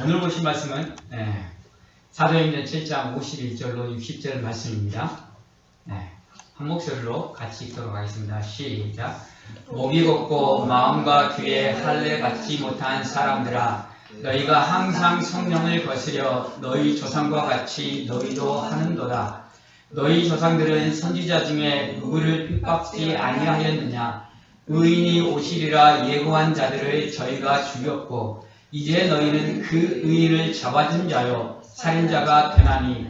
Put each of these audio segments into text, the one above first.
오늘 보신 말씀은 사도행전 7장 51절로 60절 말씀입니다. 한 목소리로 같이 읽도록 하겠습니다. 시작. 목이 곱고 마음과 귀에 할례 받지 못한 사람들아, 너희가 항상 성령을 거스려 너희 조상과 같이 너희도 하는도다. 너희 조상들은 선지자 중에 누구를 핍박지 아니하였느냐? 의인이 오시리라 예고한 자들을 저희가 죽였고 이제 너희는 그 의인을 잡아준 자요 살인자가 되나니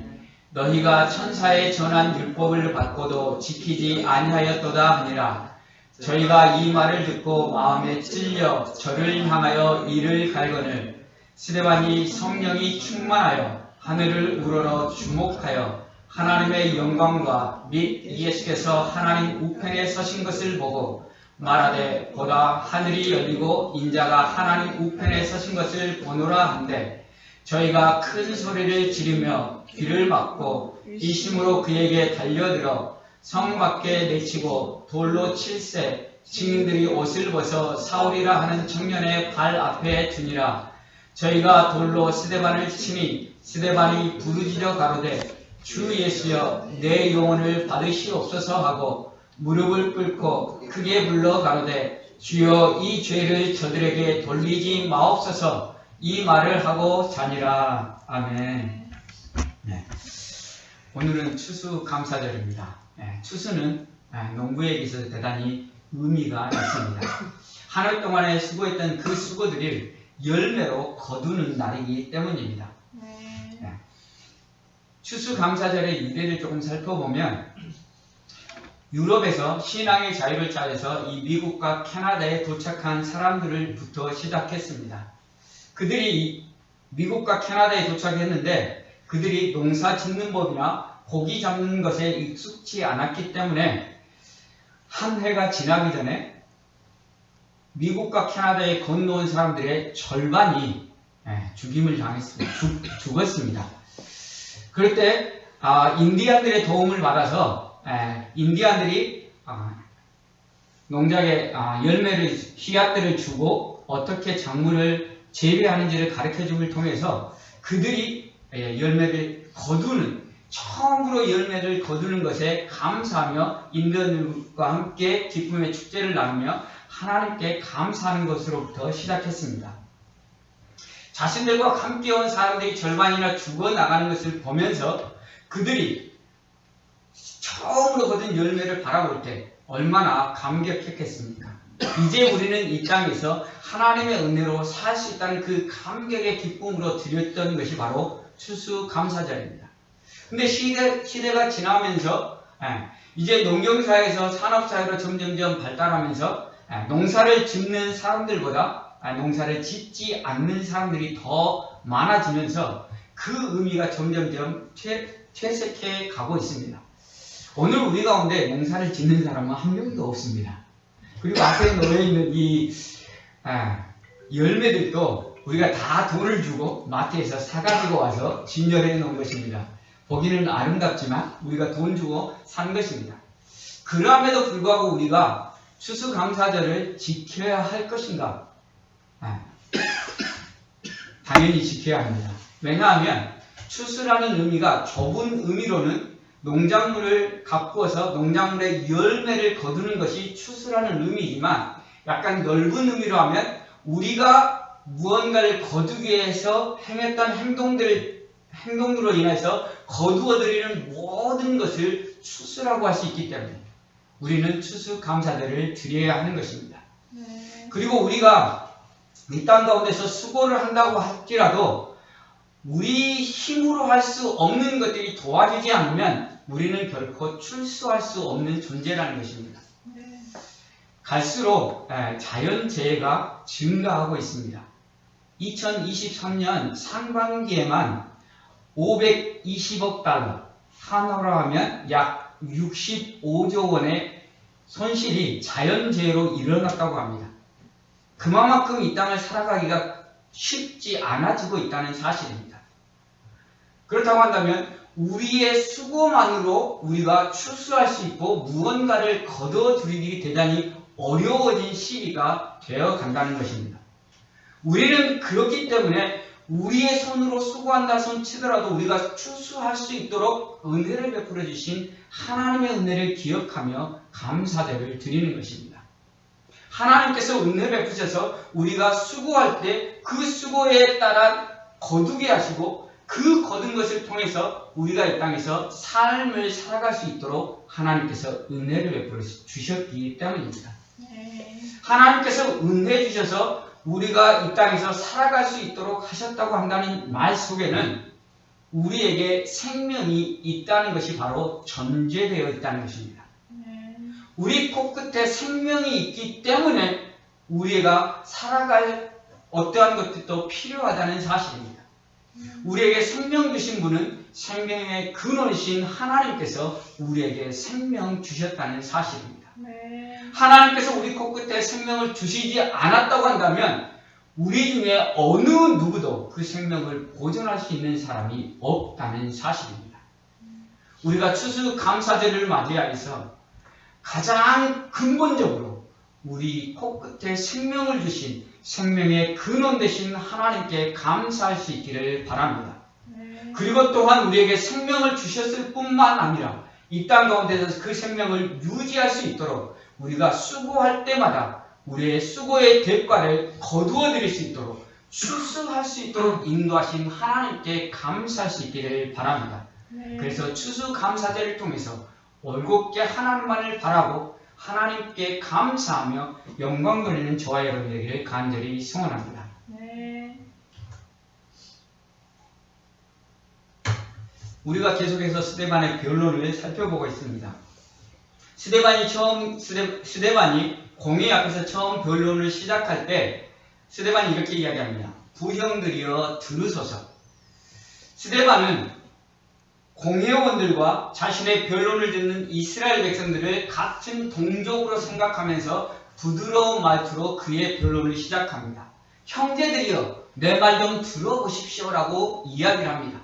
너희가 천사의 전한 율법을 받고도 지키지 아니하였도다 하니라. 저희가 이 말을 듣고 마음에 찔려 저를 향하여 이를 갈거늘 스데반이 성령이 충만하여 하늘을 우러러 주목하여 하나님의 영광과 및 예수께서 하나님 우편에 서신 것을 보고 말하되 보다 하늘이 열리고 인자가 하나님 우편에 서신 것을 보노라 한데 저희가 큰 소리를 지르며 귀를 막고 이심으로 그에게 달려들어 성 밖에 내치고 돌로 칠세 증인들이 옷을 벗어 사울이라 하는 청년의 발 앞에 두니라. 저희가 돌로 스데반을 치니 스데반이 부르짖어 가로되 주 예수여 내 영혼을 받으시옵소서 하고 무릎을 꿇고 크게 불러 가로되 주여 이 죄를 저들에게 돌리지 마옵소서 이 말을 하고 자니라. 아멘. 오늘은 추수감사절입니다. 추수는 농부에게 있어서 대단히 의미가 있습니다. 한 해 동안에 수고했던 그 수고들을 열매로 거두는 날이기 때문입니다. 추수감사절의 유래를 조금 살펴보면 유럽에서 신앙의 자유를 찾아서 이 미국과 캐나다에 도착한 사람들을부터 시작했습니다. 그들이 미국과 캐나다에 도착했는데 그들이 농사 짓는 법이나 고기 잡는 것에 익숙치 않았기 때문에 한 해가 지나기 전에 미국과 캐나다에 건너온 사람들의 절반이 죽임을 당했습니다. 죽었습니다. 그럴 때 인디안들의 도움을 받아서 인디안들이 농작의 열매를 씨앗들을 주고 어떻게 작물을 재배하는지를 가르쳐줌을 통해서 그들이 열매를 거두는 처음으로 열매를 거두는 것에 감사하며 인디안들과 함께 기쁨의 축제를 나누며 하나님께 감사하는 것으로부터 시작했습니다. 자신들과 함께 온 사람들이 절반이나 죽어나가는 것을 보면서 그들이 처음으로 거둔 열매를 바라볼 때 얼마나 감격했겠습니까? 이제 우리는 이 땅에서 하나님의 은혜로 살 수 있다는 그 감격의 기쁨으로 드렸던 것이 바로 추수감사절입니다. 근데 시대가 지나면서 이제 농경사회에서 산업사회로 점점점 발달하면서 농사를 짓는 사람들보다 농사를 짓지 않는 사람들이 더 많아지면서 그 의미가 점점점 퇴색해 가고 있습니다. 오늘 우리 가운데 농사를 짓는 사람은 한 명도 없습니다. 그리고 앞에 놓여있는 이 열매들도 우리가 다 돈을 주고 마트에서 사가지고 와서 진열해 놓은 것입니다. 보기는 아름답지만 우리가 돈 주고 산 것입니다. 그럼에도 불구하고 우리가 추수감사절을 지켜야 할 것인가? 당연히 지켜야 합니다. 왜냐하면 추수라는 의미가 좁은 의미로는 농작물을 가꾸어서 농작물의 열매를 거두는 것이 추수라는 의미이지만 약간 넓은 의미로 하면 우리가 무언가를 거두기 위해서 행했던 행동으로 인해서 거두어들이는 모든 것을 추수라고 할 수 있기 때문에 우리는 추수감사절을 드려야 하는 것입니다. 그리고 우리가 이 땅 가운데서 수고를 한다고 할지라도 우리 힘으로 할 수 없는 것들이 도와주지 않으면 우리는 결코 출수할 수 없는 존재라는 것입니다. 갈수록 자연재해가 증가하고 있습니다. 2023년 상반기에만 520억 달러, 한화로 하면 약 65조 원의 손실이 자연재해로 일어났다고 합니다. 그만큼 이 땅을 살아가기가 쉽지 않아지고 있다는 사실입니다. 그렇다고 한다면 우리의 수고만으로 우리가 추수할 수 있고 무언가를 거둬들이기 대단히 어려워진 시기가 되어 간다는 것입니다. 우리는 그렇기 때문에 우리의 손으로 수고한다 손치더라도 우리가 추수할 수 있도록 은혜를 베풀어 주신 하나님의 은혜를 기억하며 감사제를 드리는 것입니다. 하나님께서 은혜 베푸셔서 우리가 수고할 때 그 수고에 따라 거두게 하시고 그 거둔 것을 통해서 우리가 이 땅에서 삶을 살아갈 수 있도록 하나님께서 은혜를 베풀어 주셨기 때문입니다. 하나님께서 은혜 주셔서 우리가 이 땅에서 살아갈 수 있도록 하셨다고 한다는 말 속에는 우리에게 생명이 있다는 것이 바로 전제되어 있다는 것입니다. 우리 코끝에 생명이 있기 때문에 우리가 살아갈 어떠한 것들도 필요하다는 사실입니다. 우리에게 생명 주신 분은 생명의 근원이신 하나님께서 우리에게 생명 주셨다는 사실입니다. 하나님께서 우리 코끝에 생명을 주시지 않았다고 한다면 우리 중에 어느 누구도 그 생명을 보존할 수 있는 사람이 없다는 사실입니다. 우리가 추수감사절을 맞이하여서 가장 근본적으로 우리 코끝에 생명을 주신 생명의 근원 되신 하나님께 감사할 수 있기를 바랍니다. 그리고 또한 우리에게 생명을 주셨을 뿐만 아니라 이 땅 가운데서 그 생명을 유지할 수 있도록 우리가 수고할 때마다 우리의 수고의 대가를 거두어 드릴 수 있도록 추수할 수 있도록 인도하신 하나님께 감사할 수 있기를 바랍니다. 그래서 추수감사제를 통해서 올곧게 하나님만을 바라고 하나님께 감사하며 영광 돌리는 저와 여러분에게 간절히 소원합니다. 우리가 계속해서 스데반의 변론을 살펴보고 있습니다. 스데반이 공회 앞에서 처음 변론을 시작할 때 스데반이 이렇게 이야기합니다. 부형들이여 들으소서. 스데반은 공회원들과 자신의 변론을 듣는 이스라엘 백성들을 같은 동족으로 생각하면서 부드러운 말투로 그의 변론을 시작합니다. 형제들이여 내 말 좀 들어보십시오라고 이야기를 합니다.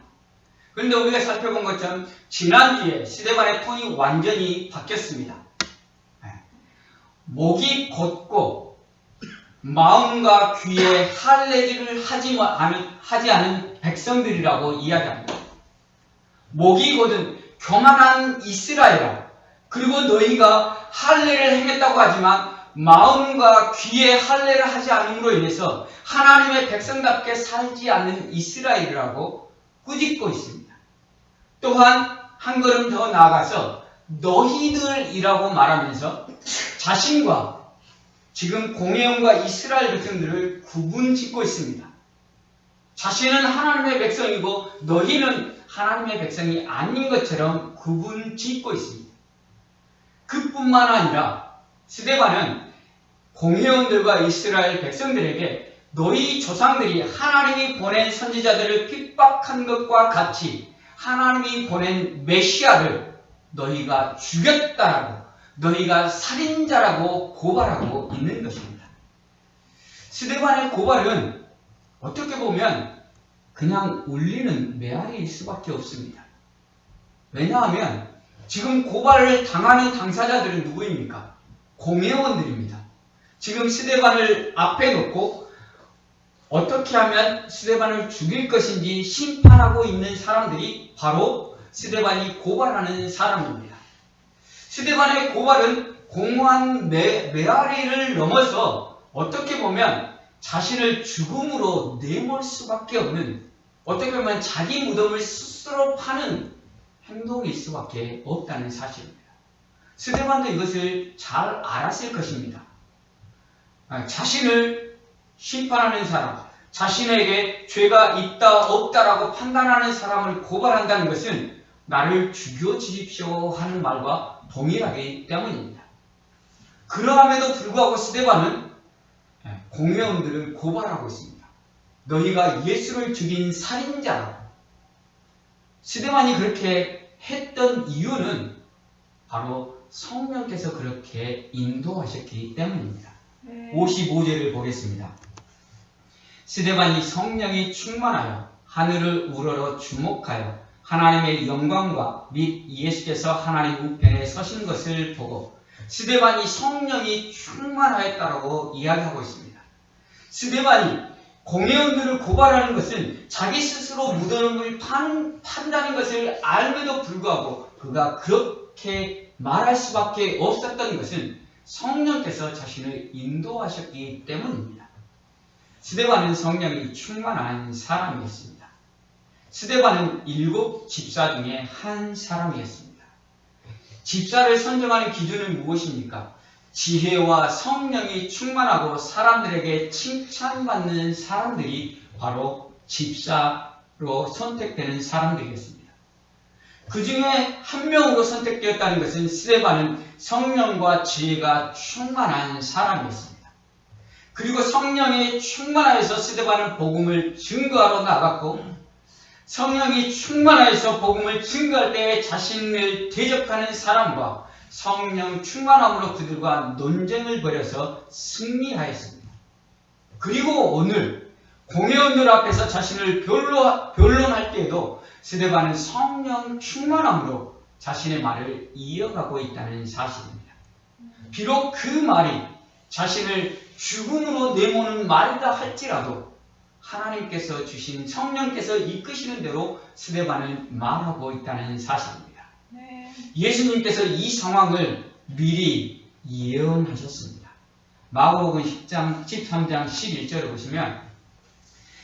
그런데 우리가 살펴본 것처럼 지난주에 스데반의 톤이 완전히 바뀌었습니다. 목이 곧고 마음과 귀에 할례를 하지 않은 백성들이라고 이야기합니다. 목이 곧은 교만한 이스라엘아, 그리고 너희가 할례를 행했다고 하지만 마음과 귀에 할례를 하지 않음으로 인해서 하나님의 백성답게 살지 않는 이스라엘이라고 꾸짖고 있습니다. 또한 한 걸음 더 나아가서 너희들이라고 말하면서 자신과 지금 공회원과 이스라엘 백성들을 구분짓고 있습니다. 자신은 하나님의 백성이고 너희는 하나님의 백성이 아닌 것처럼 구분짓고 있습니다. 그뿐만 아니라 스데반은 공회원들과 이스라엘 백성들에게 너희 조상들이 하나님이 보낸 선지자들을 핍박한 것과 같이 하나님이 보낸 메시아를 너희가 죽였다라고, 너희가 살인자라고 고발하고 있는 것입니다. 스데반의 고발은 어떻게 보면 그냥 울리는 메아리일 수밖에 없습니다. 왜냐하면 지금 고발을 당하는 당사자들은 누구입니까? 공회원들입니다. 지금 스데반을 앞에 놓고 어떻게 하면 스데반을 죽일 것인지 심판하고 있는 사람들이 바로 스데반이 고발하는 사람입니다. 스데반의 고발은 공허한 메아리를 넘어서 어떻게 보면 자신을 죽음으로 내몰 수밖에 없는, 어떻게 보면 자기 무덤을 스스로 파는 행동일 수밖에 없다는 사실입니다. 스데반도 이것을 잘 알았을 것입니다. 자신을 심판하는 사람, 자신에게 죄가 있다 없다라고 판단하는 사람을 고발한다는 것은 나를 죽여주십시오 하는 말과 동일하기 때문입니다. 그러함에도 불구하고 스데반은 공회원들을 고발하고 있습니다. 너희가 예수를 죽인 살인자라고. 스데반이 그렇게 했던 이유는 바로 성령께서 그렇게 인도하셨기 때문입니다. 55절을 보겠습니다. 스데반이 성령이 충만하여 하늘을 우러러 주목하여 하나님의 영광과 및 예수께서 하나님 우편에 서신 것을 보고 스데반이 성령이 충만하였다라고 이야기하고 있습니다. 스데반이 공회원들을 고발하는 것은 자기 스스로 무덤을 판다는 것을 알면도 불구하고 그가 그렇게 말할 수밖에 없었던 것은 성령께서 자신을 인도하셨기 때문입니다. 스데반은 성령이 충만한 사람이었습니다. 스데반은 7 집사 중에 한 사람이었습니다. 집사를 선정하는 기준은 무엇입니까? 지혜와 성령이 충만하고 사람들에게 칭찬받는 사람들이 바로 집사로 선택되는 사람들이었습니다. 그 중에 한 명으로 선택되었다는 것은 스데반은 성령과 지혜가 충만한 사람이었습니다. 그리고 성령이 충만하여서 스데반은 복음을 증거하러 나갔고, 성령이 충만하여서 복음을 증거할 때 자신을 대적하는 사람과 성령 충만함으로 그들과 논쟁을 벌여서 승리하였습니다. 그리고 오늘 공회원들 앞에서 자신을 변론할 때에도 스데반은 성령 충만함으로 자신의 말을 이어가고 있다는 사실입니다. 비록 그 말이 자신을 죽음으로 내모는 말이다 할지라도 하나님께서 주신 성령께서 이끄시는 대로 스데반은 말하고 있다는 사실입니다. 예수님께서 이 상황을 미리 예언하셨습니다. 마가복음 13장 11절을 보시면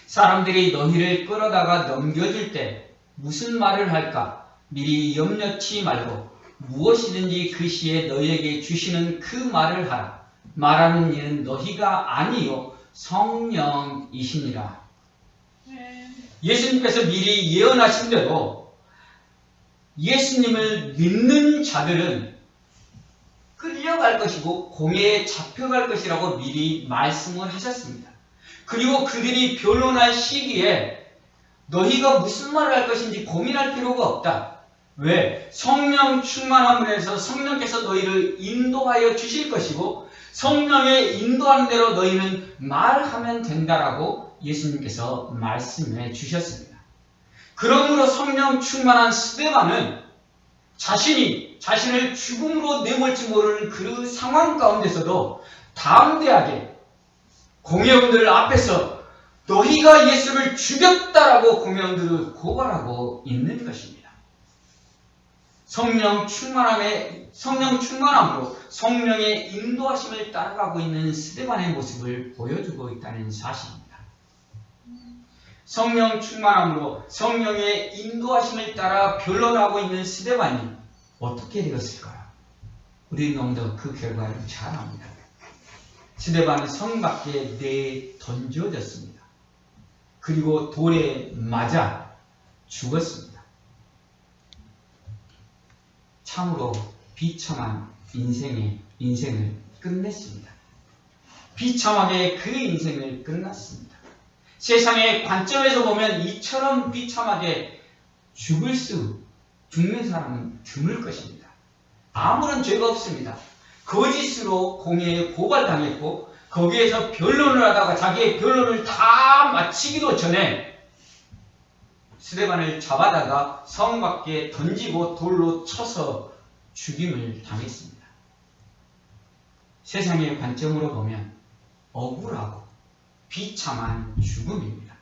사람들이 너희를 끌어다가 넘겨줄 때 무슨 말을 할까 미리 염려치 말고 무엇이든지 그 시에 너희에게 주시는 그 말을 하라. 말하는 이는 너희가 아니요 성령이시니라. 예수님께서 미리 예언하신 대로 예수님을 믿는 자들은 끌려갈 것이고 공회에 잡혀갈 것이라고 미리 말씀을 하셨습니다. 그리고 그들이 변론할 시기에 너희가 무슨 말을 할 것인지 고민할 필요가 없다. 왜? 성령 충만함으로 해서 성령께서 너희를 인도하여 주실 것이고 성령의 인도하는 대로 너희는 말하면 된다라고 예수님께서 말씀해 주셨습니다. 그러므로 성령 충만한 스데반은 자신을 죽음으로 내몰지 모르는 그 상황 가운데서도 담대하게 공회원들 앞에서 너희가 예수를 죽였다라고 공회원들을 고발하고 있는 것입니다. 성령 충만함으로 성령의 인도하심을 따라가고 있는 스데반의 모습을 보여주고 있다는 사실입니다. 성령 충만함으로 성령의 인도하심을 따라 변론하고 있는 스데반이 어떻게 되었을까요? 우리는 너무도 그 결과를 잘 압니다. 스데반은 성 밖에 내던져졌습니다. 그리고 돌에 맞아 죽었습니다. 참으로 비참한 인생을 끝냈습니다. 비참하게 그 인생을 끝났습니다. 세상의 관점에서 보면 이처럼 비참하게 죽는 사람은 드물 것입니다. 아무런 죄가 없습니다. 거짓으로 공회에 고발당했고 거기에서 변론을 하다가 자기의 변론을 다 마치기도 전에 스데반을 잡아다가 성 밖에 던지고 돌로 쳐서 죽임을 당했습니다. 세상의 관점으로 보면 억울하고 비참한 죽음입니다.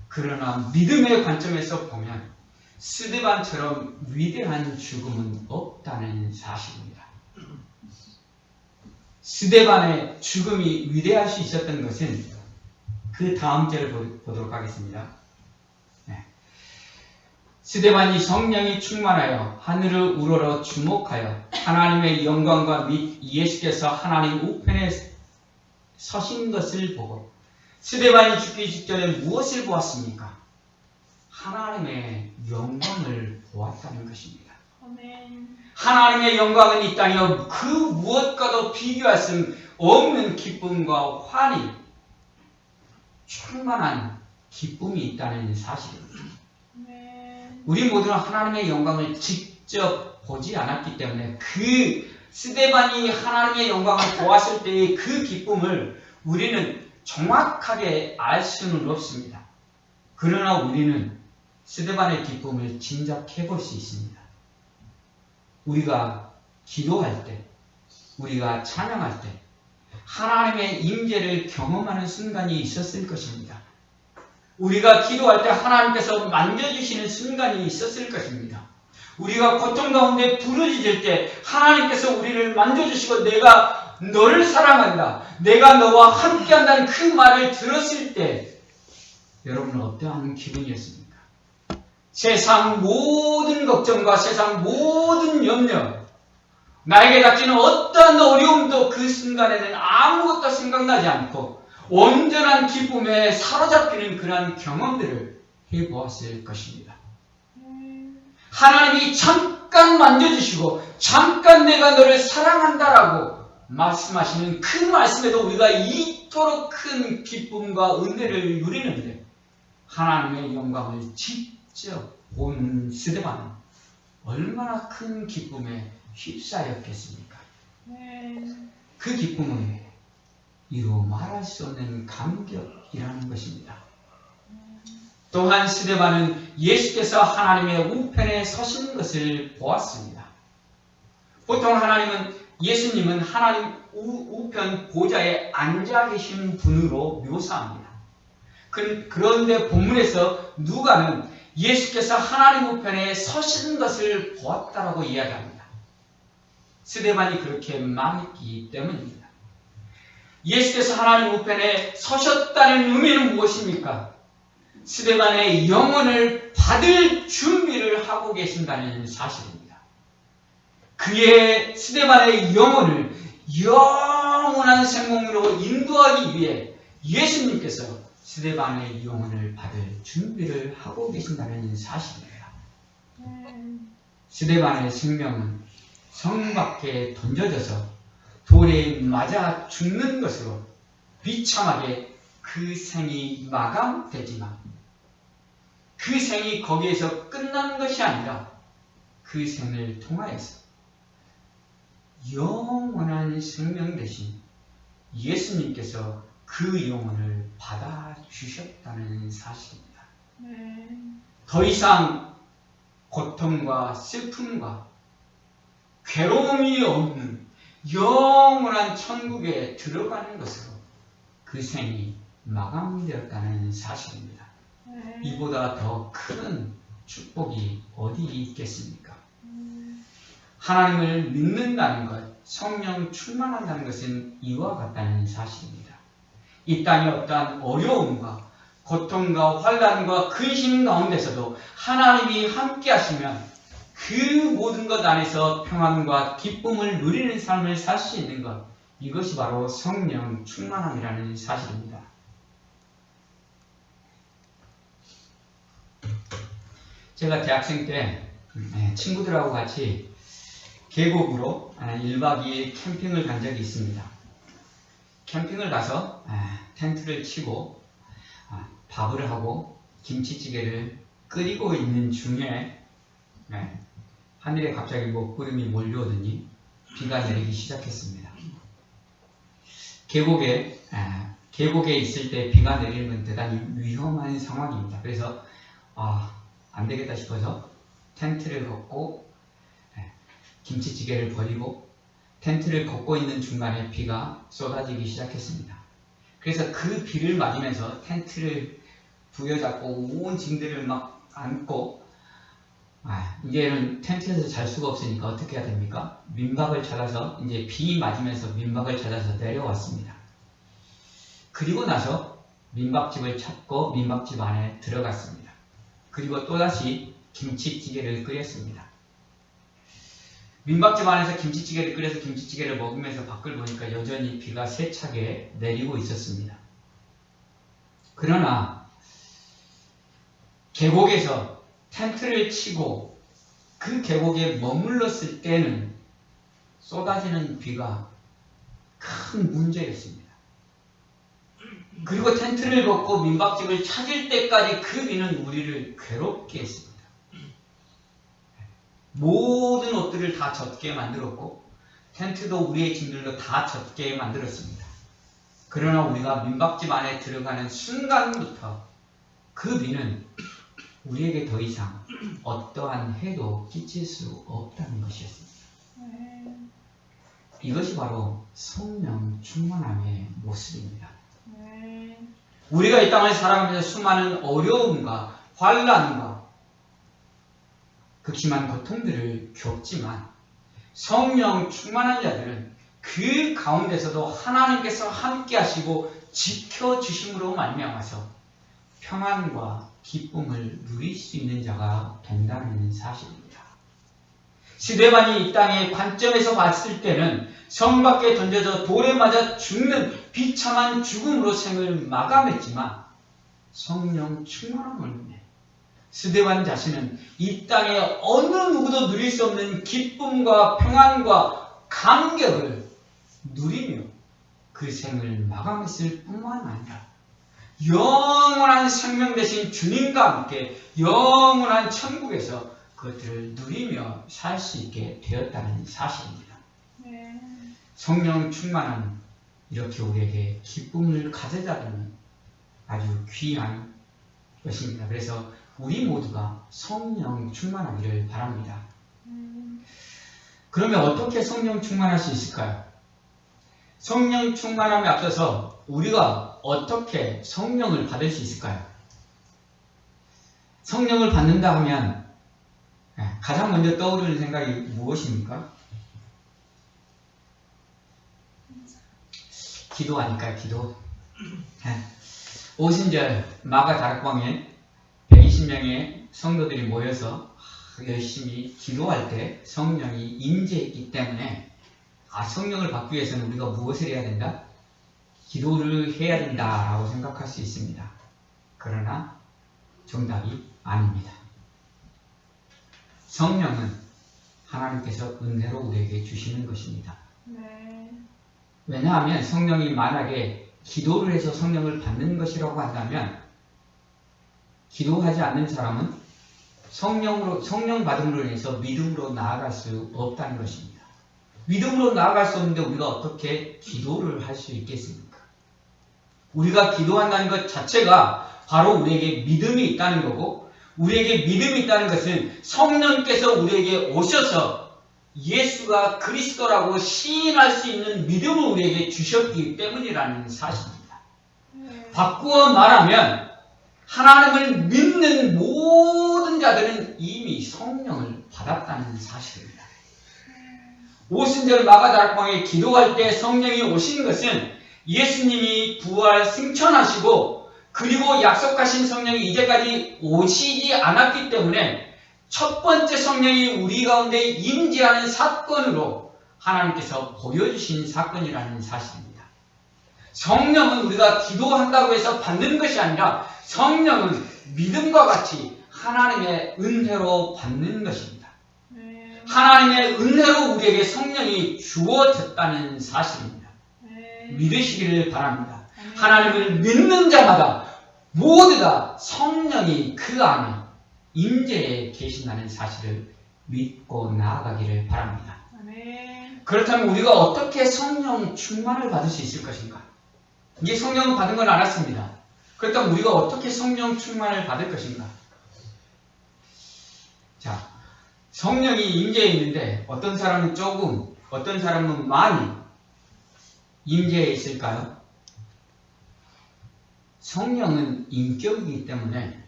그러나 믿음의 관점에서 보면 스데반처럼 위대한 죽음은 없다는 사실입니다. 스데반의 죽음이 위대할 수 있었던 것은 그 다음 절을 보도록 하겠습니다. 스데반이 성령이 충만하여 하늘을 우러러 주목하여 하나님의 영광과 및 예수께서 하나님 우편에 서신 것을 보고 스데반이 죽기 직전에 무엇을 보았습니까? 하나님의 영광을 보았다는 것입니다. 아멘. 하나님의 영광은 이 땅에 그 무엇과도 비교할 수 없는 기쁨과 환희, 충만한 기쁨이 있다는 사실입니다. 우리 모두는 하나님의 영광을 직접 보지 않았기 때문에 그 스데반이 하나님의 영광을 보았을 때의 그 기쁨을 우리는 정확하게 알 수는 없습니다. 그러나 우리는 스데반의 기쁨을 짐작해 볼 수 있습니다. 우리가 기도할 때, 우리가 찬양할 때, 하나님의 임재를 경험하는 순간이 있었을 것입니다. 우리가 기도할 때 하나님께서 만져주시는 순간이 있었을 것입니다. 우리가 고통 가운데 부르짖을 때 하나님께서 우리를 만져주시고 내가 너를 사랑한다, 내가 너와 함께한다는 그 말을 들었을 때 여러분은 어떠한 기분이었습니까? 세상 모든 걱정과 세상 모든 염려, 나에게 닥치는 어떠한 어려움도 그 순간에는 아무것도 생각나지 않고 온전한 기쁨에 사로잡히는 그러한 경험들을 해보았을 것입니다. 하나님이 잠깐 만져주시고 잠깐 내가 너를 사랑한다라고 말씀하시는 그 말씀에도 우리가 이토록 큰 기쁨과 은혜를 누리는데 하나님의 영광을 직접 본 스데반은 얼마나 큰 기쁨에 휩싸였겠습니까? 그 기쁨은 이루 말할 수 없는 감격이라는 것입니다. 또한 스데반은 예수께서 하나님의 우편에 서신 것을 보았습니다. 보통 예수님은 하나님 우편 보좌에 앉아 계신 분으로 묘사합니다. 그런데 본문에서 누가는 예수께서 하나님 우편에 서신 것을 보았다라고 이야기합니다. 스데반이 그렇게 말했기 때문입니다. 예수께서 하나님 우편에 서셨다는 의미는 무엇입니까? 스데반의 영혼을 받을 준비를 하고 계신다는 사실입니다. 그의 스데반의 영혼을 영원한 생명으로 인도하기 위해 예수님께서 스데반의 영혼을 받을 준비를 하고 계신다는 사실입니다. 스데반의 생명은 성 밖에 던져져서 돌에 맞아 죽는 것으로 비참하게 그 생이 마감되지만 그 생이 거기에서 끝난 것이 아니라 그 생을 통하여서 영원한 생명 대신 예수님께서 그 영혼을 받아주셨다는 사실입니다. 더 이상 고통과 슬픔과 괴로움이 없는 영원한 천국에 들어가는 것으로 그 생이 마감되었다는 사실입니다. 이보다 더 큰 축복이 어디 있겠습니까? 하나님을 믿는다는 것, 성령 충만한다는 것은 이와 같다는 사실입니다. 이 땅의 어떠한 어려움과 고통과 환난과 근심 가운데서도 하나님이 함께 하시면 그 모든 것 안에서 평안과 기쁨을 누리는 삶을 살 수 있는 것, 이것이 바로 성령 충만함이라는 사실입니다. 제가 대학생 때 친구들하고 같이 계곡으로 1박 2일 캠핑을 간 적이 있습니다. 캠핑을 가서 텐트를 치고 밥을 하고 김치찌개를 끓이고 있는 중에 하늘에 갑자기 먹구름이 몰려오더니 비가 내리기 시작했습니다. 계곡에 있을 때 비가 내리는 건 대단히 위험한 상황입니다. 그래서 안 되겠다 싶어서 텐트를 걷고 김치찌개를 버리고 텐트를 걷고 있는 중간에 비가 쏟아지기 시작했습니다. 그래서 그 비를 맞으면서 텐트를 부여잡고 온 짐들을 막 안고 이제는 텐트에서 잘 수가 없으니까 어떻게 해야 됩니까? 민박을 찾아서 이제 비 맞으면서 민박을 찾아서 내려왔습니다. 그리고 나서 민박집을 찾고 민박집 안에 들어갔습니다. 그리고 또다시 김치찌개를 끓였습니다. 민박집 안에서 김치찌개를 끓여서 김치찌개를 먹으면서 밖을 보니까 여전히 비가 세차게 내리고 있었습니다. 그러나 계곡에서 텐트를 치고 그 계곡에 머물렀을 때는 쏟아지는 비가 큰 문제였습니다. 그리고 텐트를 걷고 민박집을 찾을 때까지 그 비는 우리를 괴롭게 했습니다. 모든 옷들을 다 젖게 만들었고 텐트도 우리의 짐들도 다 젖게 만들었습니다. 그러나 우리가 민박집 안에 들어가는 순간부터 그 비는 우리에게 더 이상 어떠한 해도 끼칠 수 없다는 것이었습니다. 이것이 바로 성령 충만함의 모습입니다. 우리가 이 땅을 살아가면서 수많은 어려움과 환난과 극심한 고통들을 겪지만 성령 충만한 자들은 그 가운데서도 하나님께서 함께 하시고 지켜주심으로 말미암아서 평안과 기쁨을 누릴 수 있는 자가 된다는 사실입니다. 스데반이 이 땅의 관점에서 봤을 때는 성 밖에 던져져 돌에 맞아 죽는 비참한 죽음으로 생을 마감했지만 성령 충만함을 인해 스데반 자신은 이 땅에 어느 누구도 누릴 수 없는 기쁨과 평안과 감격을 누리며 그 생을 마감했을 뿐만 아니라 영원한 생명 되신 주님과 함께 영원한 천국에서 그것들을 누리며 살 수 있게 되었다는 사실입니다. 성령 충만함, 이렇게 우리에게 기쁨을 가져다주는 아주 귀한 것입니다. 그래서 우리 모두가 성령 충만하기를 바랍니다. 그러면 어떻게 성령 충만할 수 있을까요? 성령 충만함에 앞서서 우리가 어떻게 성령을 받을 수 있을까요? 성령을 받는다 하면 가장 먼저 떠오르는 생각이 무엇입니까? 기도 아닐까요? 기도. 오순절 마가 다락방에 120명의 성도들이 모여서 열심히 기도할 때 성령이 임재했기 때문에 성령을 받기 위해서는 우리가 무엇을 해야 된다? 기도를 해야 된다라고 생각할 수 있습니다. 그러나 정답이 아닙니다. 성령은 하나님께서 은혜로 우리에게 주시는 것입니다. 왜냐하면 성령이 만약에 기도를 해서 성령을 받는 것이라고 한다면 기도하지 않는 사람은 성령 받음으로 인해서 믿음으로 나아갈 수 없다는 것입니다. 믿음으로 나아갈 수 없는데 우리가 어떻게 기도를 할 수 있겠습니까? 우리가 기도한다는 것 자체가 바로 우리에게 믿음이 있다는 거고, 우리에게 믿음이 있다는 것은 성령께서 우리에게 오셔서 예수가 그리스도라고 시인할 수 있는 믿음을 우리에게 주셨기 때문이라는 사실입니다. 바꾸어 말하면 하나님을 믿는 모든 자들은 이미 성령을 받았다는 사실입니다. 오순절 마가다락방에 기도할 때 성령이 오신 것은 예수님이 부활 승천하시고 그리고 약속하신 성령이 이제까지 오시지 않았기 때문에 첫 번째 성령이 우리 가운데 임재하는 사건으로 하나님께서 보여주신 사건이라는 사실입니다. 성령은 우리가 기도한다고 해서 받는 것이 아니라 성령은 믿음과 같이 하나님의 은혜로 받는 것입니다. 하나님의 은혜로 우리에게 성령이 주어졌다는 사실입니다. 믿으시기를 바랍니다. 하나님을 믿는 자마다 모두 다 성령이 그 안에 임재해 계신다는 사실을 믿고 나아가기를 바랍니다. 그렇다면 우리가 어떻게 성령 충만을 받을 수 있을 것인가? 이제 성령을 받은 건 알았습니다. 그렇다면 우리가 어떻게 성령 충만을 받을 것인가? 자, 성령이 임재해 있는데 어떤 사람은 조금, 어떤 사람은 많이 임재해 있을까요? 성령은 인격이기 때문에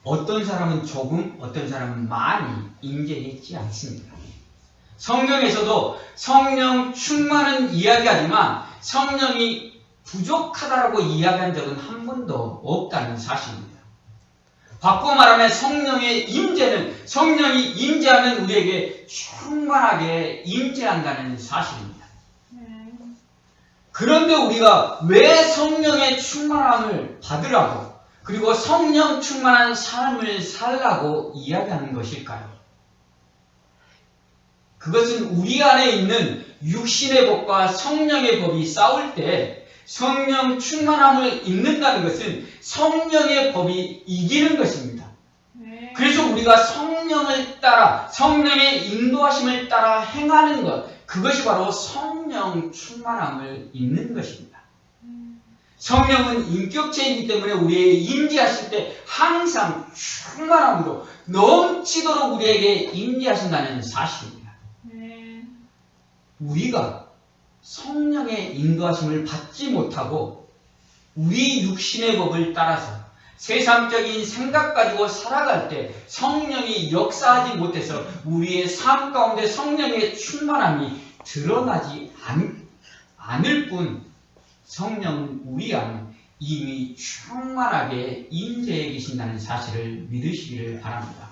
어떤 사람은 조금, 어떤 사람은 많이 임재해 있지 않습니다. 성경에서도 성령 충만은 이야기하지만 성령이 부족하다라고 이야기한 적은 한 번도 없다는 사실입니다. 바꾸어 말하면 성령의 임재는 성령이 임재하면 우리에게 충만하게 임재한다는 사실입니다. 그런데 우리가 왜 성령의 충만함을 받으라고 그리고 성령 충만한 삶을 살라고 이야기하는 것일까요? 그것은 우리 안에 있는 육신의 법과 성령의 법이 싸울 때 성령 충만함을 입는다는 것은 성령의 법이 이기는 것입니다. 그래서 우리가 성령을 따라 성령의 인도하심을 따라 행하는 것, 그것이 바로 성령 충만함을 입는 것입니다. 성령은 인격체이기 때문에 우리에게 임재하실 때 항상 충만함으로 넘치도록 우리에게 임재하신다는 사실입니다. 우리가 성령의 인도하심을 받지 못하고 우리 육신의 법을 따라서 세상적인 생각 가지고 살아갈 때 성령이 역사하지 못해서 우리의 삶 가운데 성령의 충만함이 드러나지 않을 뿐 성령은 우리 안에 이미 충만하게 임재해 계신다는 사실을 믿으시기를 바랍니다.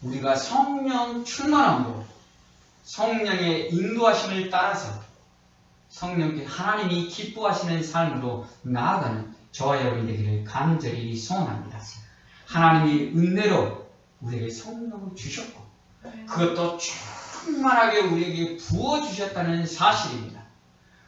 우리가 성령 충만함으로 성령의 인도하심을 따라서 성령께 하나님이 기뻐하시는 삶으로 나아가는 저와 여러분이 되기를 간절히 소원합니다. 하나님이 은혜로 우리에게 성령을 주셨고 그것도 충만하게 우리에게 부어주셨다는 사실입니다.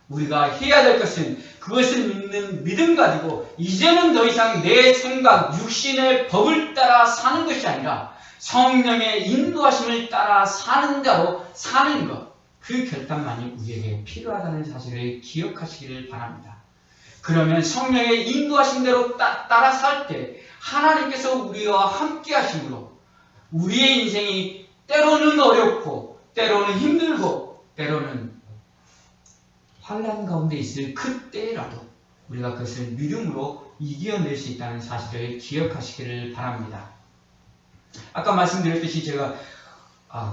우리가 해야 될 것은 그것을 믿는 믿음 가지고 이제는 더 이상 내 생각, 육신의 법을 따라 사는 것이 아니라 성령의 인도하심을 따라 사는 자로 사는 것, 그 결단만이 우리에게 필요하다는 사실을 기억하시기를 바랍니다. 그러면 성령의 인도하심대로 따라 살 때 하나님께서 우리와 함께 하심으로 우리의 인생이 때로는 어렵고 때로는 힘들고 때로는 환난 가운데 있을 그때라도 우리가 그것을 믿음으로 이겨낼 수 있다는 사실을 기억하시기를 바랍니다. 아까 말씀드렸듯이 제가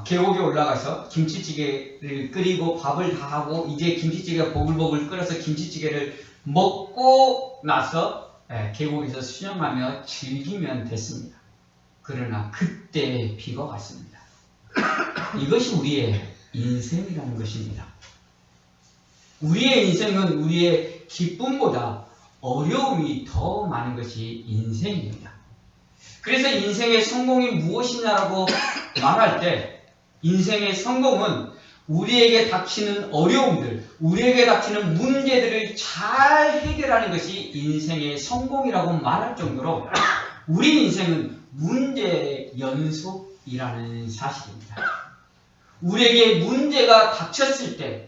계곡에 올라가서 김치찌개를 끓이고 밥을 다 하고 이제 김치찌개가 보글보글 끓어서 김치찌개를 먹고 나서 계곡에서 수영하며 즐기면 됐습니다. 그러나 그때 비가 왔습니다. 이것이 우리의 인생이라는 것입니다. 우리의 인생은 우리의 기쁨보다 어려움이 더 많은 것이 인생입니다. 그래서 인생의 성공이 무엇이냐라고 말할 때 인생의 성공은 우리에게 닥치는 어려움들, 우리에게 닥치는 문제들을 잘 해결하는 것이 인생의 성공이라고 말할 정도로 우리 인생은 문제의 연속이라는 사실입니다. 우리에게 문제가 닥쳤을 때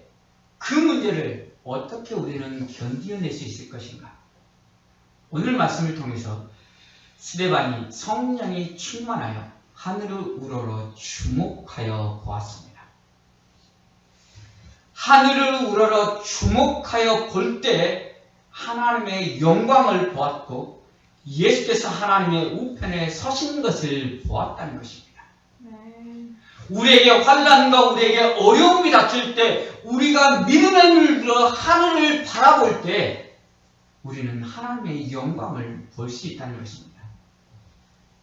그 문제를 어떻게 우리는 견뎌낼 수 있을 것인가? 오늘 말씀을 통해서 스데반이 성령이 충만하여 하늘을 우러러 주목하여 보았습니다. 하늘을 우러러 주목하여 볼 때 하나님의 영광을 보았고 예수께서 하나님의 우편에 서신 것을 보았다는 것입니다. 우리에게 환난과 우리에게 어려움이 닥칠 때 우리가 믿음의 눈을 들어 하늘을 바라볼 때 우리는 하나님의 영광을 볼 수 있다는 것입니다.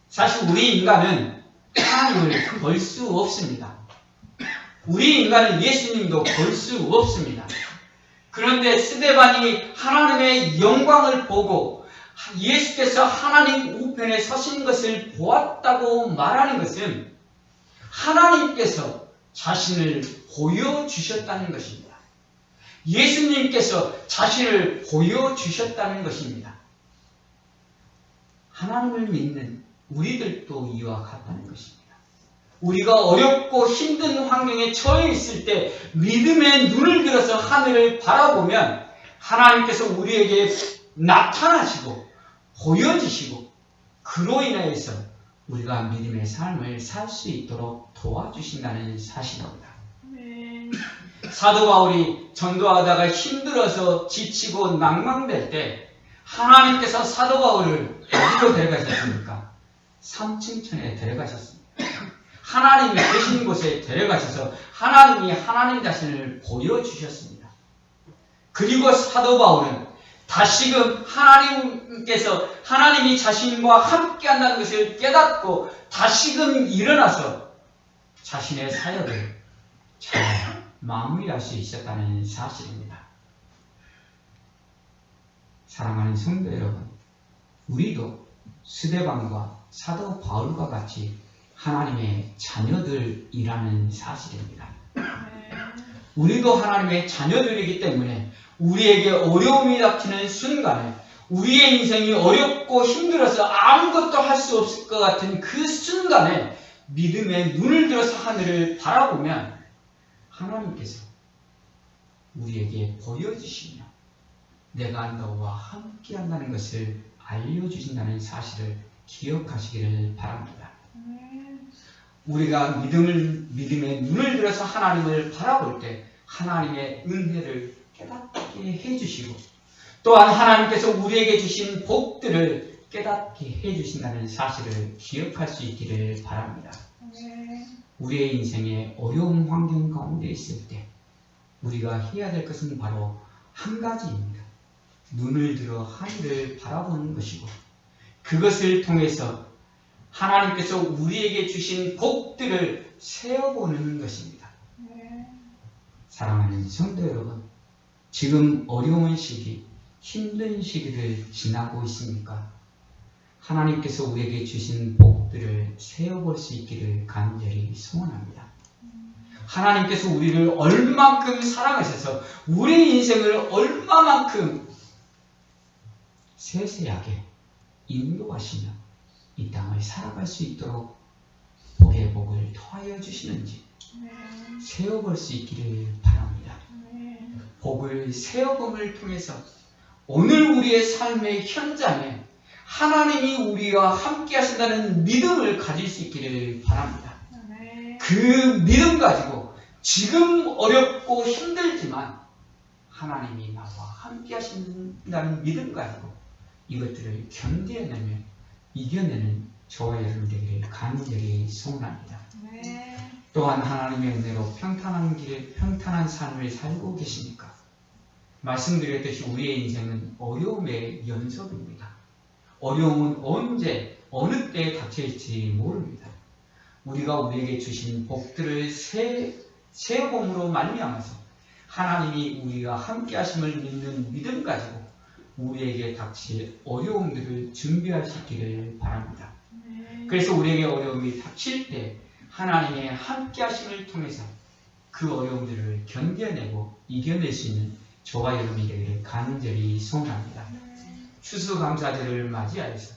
사실 우리 인간은 하나님을 볼 수 없습니다. 우리 인간은 예수님도 볼 수 없습니다. 그런데 스데반이 하나님의 영광을 보고 예수께서 하나님 우편에 서신 것을 보았다고 말하는 것은 하나님께서 자신을 보여주셨다는 것입니다. 예수님께서 자신을 보여주셨다는 것입니다. 하나님을 믿는 우리들도 이와 같다는 것입니다. 우리가 어렵고 힘든 환경에 처해 있을 때 믿음의 눈을 들어서 하늘을 바라보면 하나님께서 우리에게 나타나시고 보여주시고 그로 인하여서 우리가 믿음의 삶을 살 수 있도록 도와주신다는 사실입니다. 사도 바울이 전도하다가 힘들어서 지치고 낭망될 때 하나님께서 사도 바울을 어디로 데려가셨습니까? 삼층천에 데려가셨습니다. 하나님이 계신 곳에 데려가셔서 하나님이 하나님 자신을 보여주셨습니다. 그리고 사도 바울은 다시금 하나님께서 하나님이 자신과 함께 한다는 것을 깨닫고 다시금 일어나서 자신의 사역을 잘 마무리할 수 있었다는 사실입니다. 사랑하는 성도 여러분, 우리도 스데반과 사도 바울과 같이 하나님의 자녀들이라는 사실입니다. 우리도 하나님의 자녀들이기 때문에 우리에게 어려움이 닥치는 순간에 우리의 인생이 어렵고 힘들어서 아무것도 할 수 없을 것 같은 그 순간에 믿음의 눈을 들어서 하늘을 바라보면 하나님께서 우리에게 보여주시며 내가 너와 함께 한다는 것을 알려주신다는 사실을 기억하시기를 바랍니다. 우리가 믿음의 눈을 들어서 하나님을 바라볼 때 하나님의 은혜를 깨닫게 해주시고 또한 하나님께서 우리에게 주신 복들을 깨닫게 해주신다는 사실을 기억할 수 있기를 바랍니다. 우리의 인생에 어려운 환경 가운데 있을 때 우리가 해야 될 것은 바로 한 가지입니다. 눈을 들어 하늘을 바라보는 것이고 그것을 통해서 하나님께서 우리에게 주신 복들을 세어보는 것입니다. 사랑하는 성도 여러분, 지금 어려운 시기, 힘든 시기를 지나고 있습니까? 하나님께서 우리에게 주신 복들을 세어볼 수 있기를 간절히 소원합니다. 하나님께서 우리를 얼만큼 사랑하셔서 우리 인생을 얼마만큼 세세하게 인도하시며 이 땅을 살아갈 수 있도록 복의 복을 더하여 주시는지 세어볼 수 있기를 바랍니다. 복을 세어봄을 통해서 오늘 우리의 삶의 현장에 하나님이 우리와 함께 하신다는 믿음을 가질 수 있기를 바랍니다. 그 믿음 가지고 지금 어렵고 힘들지만 하나님이 나와 함께 하신다는 믿음 가지고 이것들을 견뎌내며 이겨내는 저와 여러분 되기를 간절히 소원합니다. 또한 하나님의 은혜로 평탄한 삶을 살고 계십니까? 말씀드렸듯이 우리의 인생은 어려움의 연속입니다. 어려움은 언제 어느 때에 닥쳐있지 모릅니다. 우리가 우리에게 주신 복들을 세어봄으로 말미암아서 하나님이 우리가 함께 하심을 믿는 믿음 가지고 우리에게 닥칠 어려움들을 준비하시기를 바랍니다. 그래서 우리에게 어려움이 닥칠 때 하나님의 함께 하심을 통해서 그 어려움들을 견뎌내고 이겨낼 수 있는 저와 여러분이 되기를 간절히 소원합니다. 추수감사절을 맞이하여서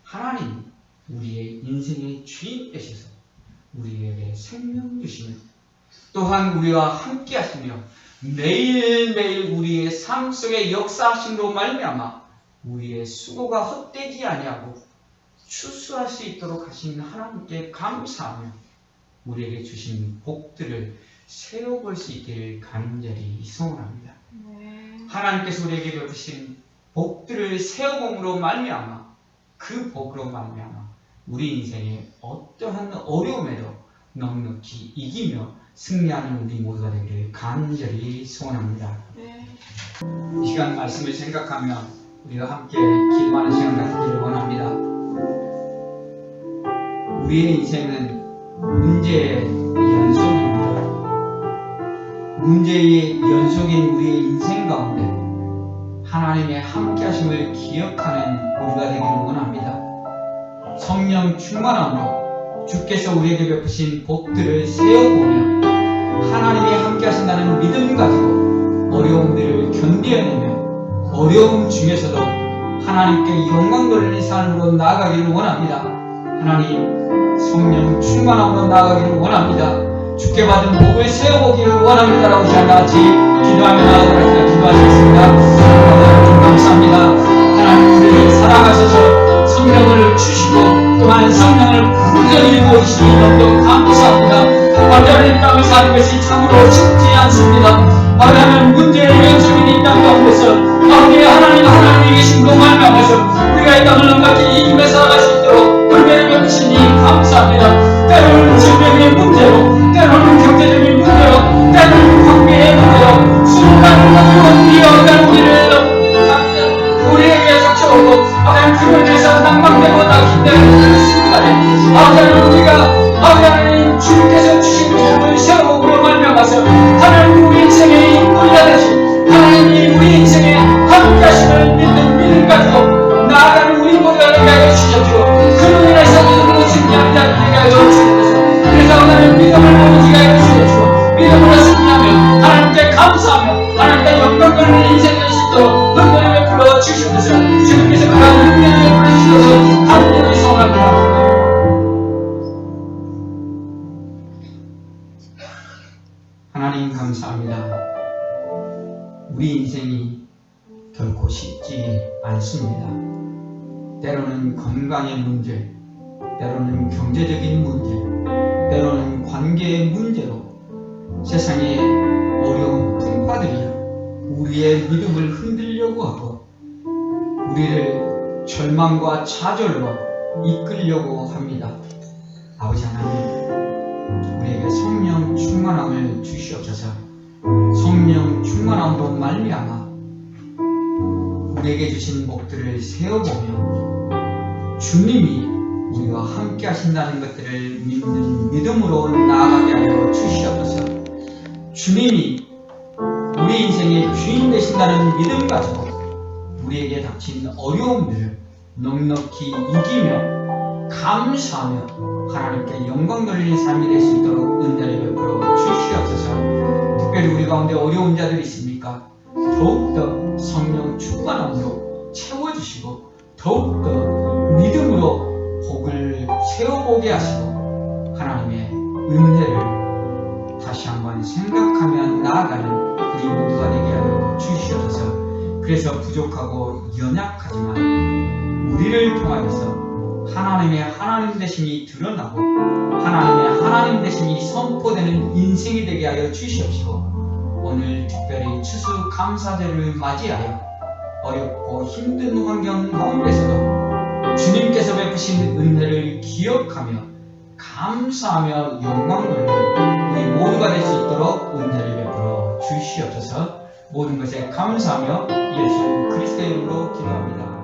하나님 우리의 인생의 주인 되셔서 우리에게 생명 주시며 또한 우리와 함께 하시며 매일매일 우리의 삶 속에 역사하심으로 말미암아 우리의 수고가 헛되지 아니하고 추수할 수 있도록 하신 하나님께 감사하며 우리에게 주신 복들을 세워볼 수 있기를 간절히 소원합니다. 하나님께서 우리에게 베푸신 복들을 세워봄으로 말미암아 그 복으로 말미암아 우리 인생의 어떠한 어려움에도 넉넉히 이기며 승리하는 우리 모두가 되기를 간절히 소원합니다. 이 시간 말씀을 생각하며 우리가 함께 기도하는 시간 갖기를 원합니다. 우리의 인생은 문제의 연속입니다. 문제의 연속인 우리의 인생 가운데 하나님의 함께하심을 기억하는 우리가 되기를 원합니다. 성령 충만함으로 주께서 우리에게 베푸신 복들을 세워보며 하나님이 함께하신다는 믿음 가지고 어려움들을 견뎌내며 어려움 중에서도 하나님께 영광 돌리는 삶으로 나아가기를 원합니다. 하나님 성령 충만함으로 나아가기를 원합니다. 주께 받은 복을 세워보기를 원합니다라고 시작같이 기도하며 나아가겠습니다. 기도하시겠습니다. 하나님 감사합니다. 하나님 우리를 사랑하셔서 성령을 주시고 또한 성령을 풍성히 보이시니 너무 감사합니다. 하나님 땅을 사는 것이 참으로 쉽지 않습니다. 하나님 문제의 연속인 이 땅 가운데서 하나님이 계신 동안 가면서 우리가 이 땅을 넉넉히 이기며 살아갈 수 있도록 은혜를 베푸시니 감사합니다. 때로는 질병의 문제로 때로는 경제적인 문제로 때로는 관계의 문제로 수많은 것으로 뛰어가는 우리에게 닥쳐오고 하나님 그로 인해서 낭망되고 힘든 순간에 하나님 우리가 하나님 주께서 주신 복을 세워보고 말미암아서 하나님 우리 인생의 인물이가 되신 하나님이 우리 인생의 함께하심을 믿는 믿음 가지고 나아가는 우리 모두가 되게 하여 주셨고 그로 인해서 믿음으로 승리하는 자를 되게 하여 주셨고 그래서 하나님 믿음을 모으게 하여 주셨고 믿음으로 승리하며 하나님께 감사하며 하나님께 영광 돌리는 인생을 할 수 있도록 은혜를 베풀어 주시옵소서. 주님께서 그런 은혜를 베풀어 주셔서 간절히 소원합니다. 하나님 감사합니다. 우리 인생이 결코 쉽지 않습니다. 때로는 건강의 문제, 때로는 경제적인 문제, 때로는 관계의 문제로 세상에 어려운 풍파들이 우리의 믿음을 흔들려고 하고 우리를 절망과 좌절로 이끌려고 합니다. 아버지 하나님, 우리에게 성령 충만함을 주시옵소서. 성령 충만함으로 말미암아 우리에게 주신 복들을 세워보며 주님이 우리와 함께 하신다는 것들을 믿는 믿음으로 나아가게 하여 주시옵소서. 주님이 우리 인생의 주인 되신다는 믿음 가지고 우리에게 닥친 어려움들을 넉넉히 이기며 감사하며 하나님께 영광 돌리는 삶이 될 수 있도록 은혜를 베풀어 주시옵소서. 특별히 우리 가운데 어려운 자들이 있습니까? 더욱더 성령 충만함으로 채워주시고 더욱더 믿음으로 복을 세워보게 하시고 하나님의 은혜를 다시 한번 생각하며 나아가는 우리 모두가 되게 하여 주시옵소서. 그래서 부족하고 연약하지만 우리를 통하여서 하나님의 하나님 되심이 드러나고 하나님의 하나님 되심이 선포되는 인생이 되게 하여 주시옵시고 오늘 특별히 추수 감사절을 맞이하여 어렵고 힘든 환경 가운데서도 주님께서 베푸신 은혜를 기억하며 감사하며 영광 돌리는 우리 모두가 될 수 있도록 은혜를 베풀어 주시옵소서. 모든 것에 감사하며 예수 그리스도의 이름으로 기도합니다.